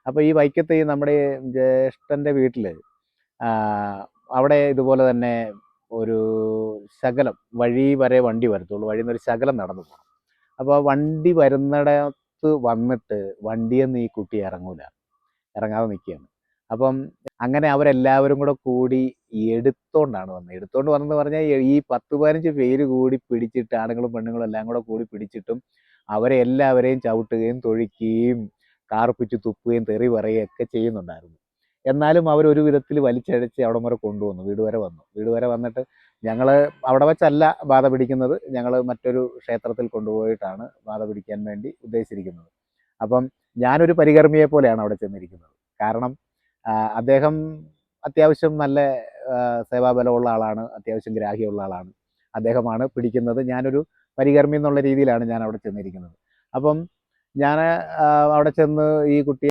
അപ്പോൾ ഈ വൈക്കത്ത് ഈ നമ്മുടെ ജ്യേഷ്ഠൻ്റെ വീട്ടിൽ അവിടെ ഇതുപോലെ തന്നെ ഒരു ശകലം വഴി വരെ വണ്ടി വരത്തുള്ളൂ, വഴിയിൽ നിന്ന് ഒരു ശകലം നടന്നു പോകണം. അപ്പോൾ ആ വണ്ടി വരുന്നിടത്ത് വന്നിട്ട് വണ്ടിയിൽ നിന്ന് ഈ കുട്ടി ഇറങ്ങാതെ നിൽക്കുകയാണ്. അപ്പം അങ്ങനെ അവരെല്ലാവരും കൂടെ കൂടി എടുത്തോണ്ടാണ് വന്നത്. എടുത്തോണ്ട് വന്നെന്ന് പറഞ്ഞാൽ ഈ 10-15 പേര് കൂടി പിടിച്ചിട്ട്, ആണുങ്ങളും പെണ്ണുങ്ങളും എല്ലാം കൂടെ കൂടി പിടിച്ചിട്ടും അവരെ എല്ലാവരെയും ചവിട്ടുകയും തൊഴിക്കുകയും കാർപ്പിച്ച് തുപ്പുകയും തെറി പറയുകയും ഒക്കെ ചെയ്യുന്നുണ്ടായിരുന്നു. എന്നാലും അവരൊരു വിധത്തിൽ വലിച്ചഴച്ച് അവിടം വരെ കൊണ്ടുവന്നു, വീട് വരെ വന്നു. വീട് വരെ വന്നിട്ട് ഞങ്ങൾ അവിടെ വെച്ചല്ല ബാധ പിടിക്കുന്നത്, ഞങ്ങൾ മറ്റൊരു ക്ഷേത്രത്തിൽ കൊണ്ടുപോയിട്ടാണ് ബാധ പിടിക്കാൻ വേണ്ടി ഉദ്ദേശിച്ചിരിക്കുന്നത്. അപ്പം ഞാനൊരു പരികർമ്മിയെ പോലെയാണ് അവിടെ ചെന്നിരിക്കുന്നത്. കാരണം അദ്ദേഹം അത്യാവശ്യം നല്ല സേവാബലമുള്ള ആളാണ്, അത്യാവശ്യം ഗ്രാഹ്യമുള്ള ആളാണ്. അദ്ദേഹമാണ് പിടിക്കുന്നത്. ഞാനൊരു പരികർമ്മി എന്നുള്ള രീതിയിലാണ് ഞാൻ അവിടെ ചെന്നിരിക്കുന്നത്. അപ്പം ഞാൻ അവിടെ ചെന്ന് ഈ കുട്ടിയെ